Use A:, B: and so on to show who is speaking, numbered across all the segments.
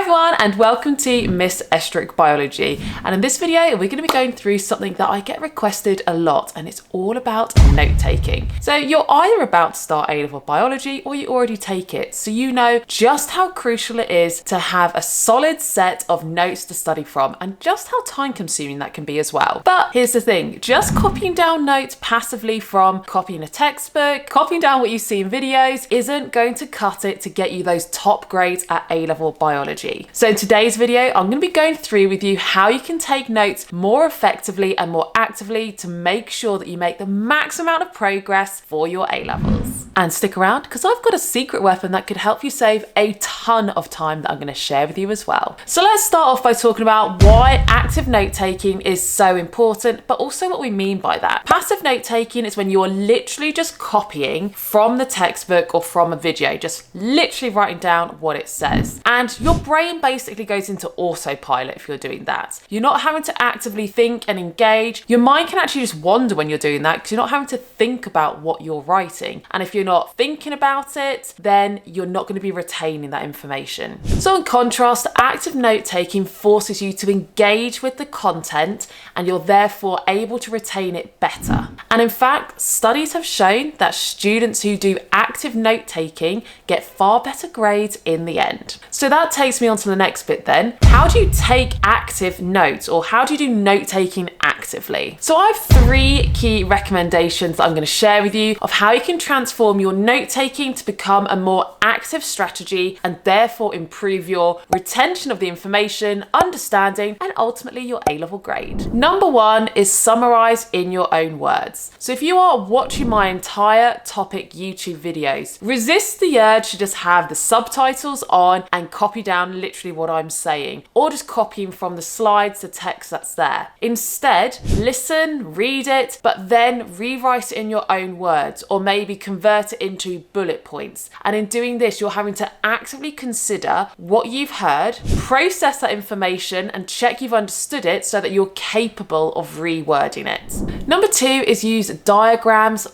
A: everyone, and welcome to Miss Estruch Biology. And in this video, we're going to be going through something that I get requested a lot, and it's all about note taking. So you're either about to start A-level biology or you already take it, so you know just how crucial it is to have a solid set of notes to study from, and just how time consuming that can be as well. But here's the thing, just copying down notes passively from copying a textbook, copying down what you see in videos, isn't going to cut it to get you those top grades at A-level biology. So in today's video, I'm going to be going through with you how you can take notes more effectively and more actively to make sure that you make the max amount of progress for your A-levels. And stick around, because I've got a secret weapon that could help you save a ton of time that I'm going to share with you as well. So let's start off by talking about why active note taking is so important, but also what we mean by that. Passive note taking is when you're literally just copying from the textbook or from a video, just literally writing down what it says. And your brain basically goes into autopilot if you're doing that. You're not having to actively think and engage. Your mind can actually just wander when you're doing that because you're not having to think about what you're writing. And if you're not thinking about it, then you're not going to be retaining that information. So in contrast, active note taking forces you to engage with the content, and you're therefore able to retain it better. And in fact, studies have shown that students who do active note taking get far better grades in the end. So that takes me on to the next bit then. How do you take active notes, or how do you do note taking actively? So I have 3 key recommendations that I'm going to share with you of how you can transform your note taking to become a more active strategy and therefore improve your retention of the information, understanding, and ultimately your A-level grade. Number 1 is summarize in your own words. So if you are watching my entire topic YouTube videos, resist the urge to just have the subtitles on and copy down literally what I'm saying, or just copying from the slides, the text that's there. Instead, listen, read it, but then rewrite it in your own words, or maybe convert it into bullet points. And in doing this, you're having to actively consider what you've heard, process that information, and check you've understood it so that you're capable of rewording it. Number 2 is use diagrams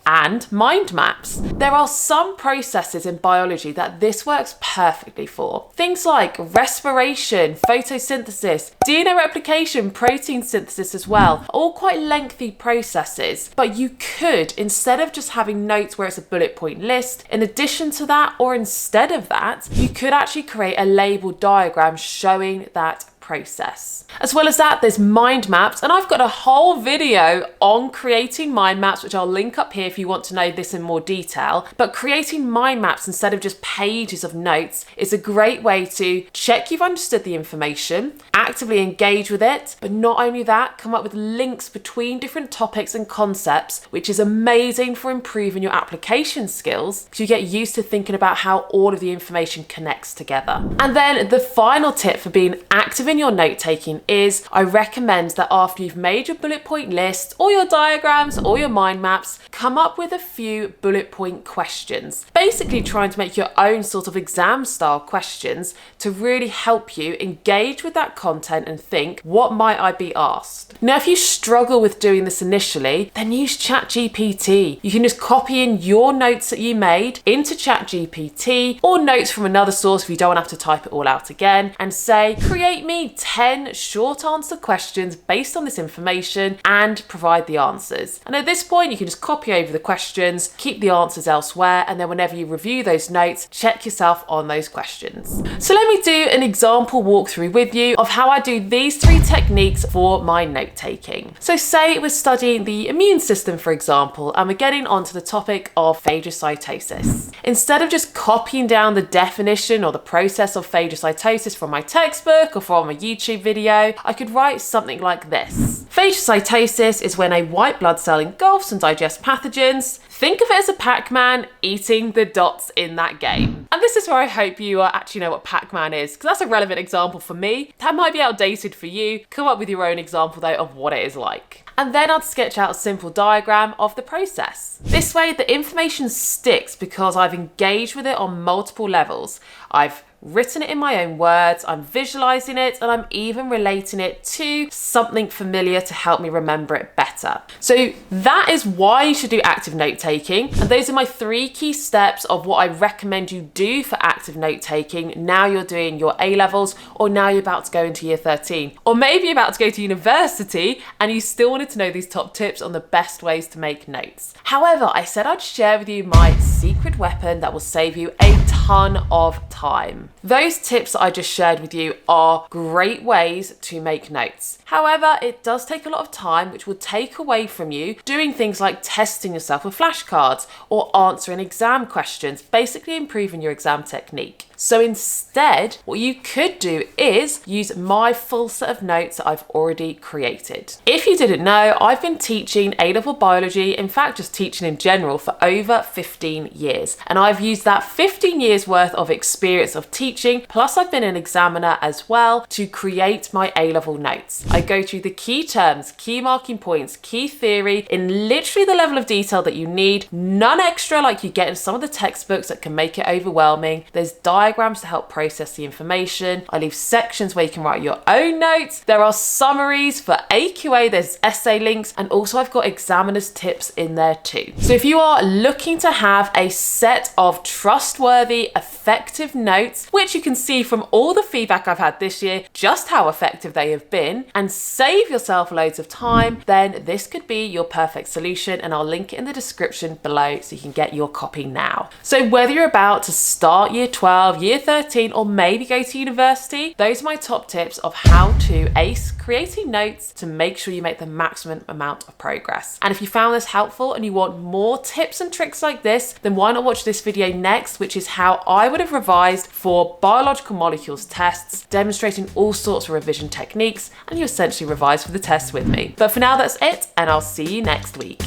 A: and mind maps. There are some processes in biology that this works perfectly for. Things like respiration, photosynthesis, DNA replication, protein synthesis as well, all quite lengthy processes. But you could, instead of just having notes where it's a bullet point list, in addition to that, or instead of that, you could actually create a labeled diagram showing that process. As well as that, there's mind maps, and I've got a whole video on creating mind maps, which I'll link up here if you want to know this in more detail. But creating mind maps instead of just pages of notes is a great way to check you've understood the information, actively engage with it, but not only that, come up with links between different topics and concepts, which is amazing for improving your application skills because you get used to thinking about how all of the information connects together. And then the final tip for being active in your note taking is I recommend that after you've made your bullet point list or your diagrams or your mind maps, come up with a few bullet point questions. Basically trying to make your own sort of exam style questions to really help you engage with that content and think, what might I be asked? Now, if you struggle with doing this initially, then use ChatGPT. You can just copy in your notes that you made into ChatGPT or notes from another source if you don't have to type it all out again, and say, create me 10 short answer questions based on this information and provide the answers. And at this point, you can just copy over the questions, keep the answers elsewhere, and then whenever you review those notes, check yourself on those questions. So let me do an example walkthrough with you of how I do these 3 techniques for my note taking. So say we're studying the immune system, for example, and we're getting onto the topic of phagocytosis. Instead of just copying down the definition or the process of phagocytosis from my textbook or from a YouTube video, I could write something like this. Phagocytosis is when a white blood cell engulfs and digests pathogens. Think of it as a Pac-Man eating the dots in that game. And this is where I hope you actually know what Pac-Man is, because that's a relevant example for me. That might be outdated for you. Come up with your own example though of what it is like. And then I'd sketch out a simple diagram of the process. This way the information sticks because I've engaged with it on multiple levels. I've written it in my own words, I'm visualizing it, and I'm even relating it to something familiar to help me remember it better. So that is why you should do active note taking. And those are my 3 key steps of what I recommend you do for active note taking now you're doing your A-levels, or now you're about to go into year 13, or maybe you're about to go to university and you still wanted to know these top tips on the best ways to make notes. However, I said I'd share with you my secret weapon that will save you a ton of time. Those tips that I just shared with you are great ways to make notes. However, it does take a lot of time, which will take away from you doing things like testing yourself with flashcards or answering exam questions, basically improving your exam technique. So instead, what you could do is use my full set of notes that I've already created. If you didn't know, I've been teaching A-level biology, in fact, just teaching in general, for over 15 years. And I've used that 15 years worth of experience of teaching, plus I've been an examiner as well, to create my A-level notes. I go through the key terms, key marking points, key theory in literally the level of detail that you need, none extra like you get in some of the textbooks that can make it overwhelming. There's diagrams to help process the information. I leave sections where you can write your own notes. There are summaries for AQA, there's essay links, and also I've got examiner's tips in there too. So if you are looking to have a set of trustworthy, effective notes, which you can see from all the feedback I've had this year, just how effective they have been, and save yourself loads of time, then this could be your perfect solution, and I'll link it in the description below so you can get your copy now. So whether you're about to start year 12, year 13, or maybe go to university, those are my top tips of how to ace creating notes to make sure you make the maximum amount of progress. And if you found this helpful and you want more tips and tricks like this, then why not watch this video next, which is how I would have revised for biological molecules tests, demonstrating all sorts of revision techniques, and you essentially revise for the test with me. But for now, that's it, and I'll see you next week.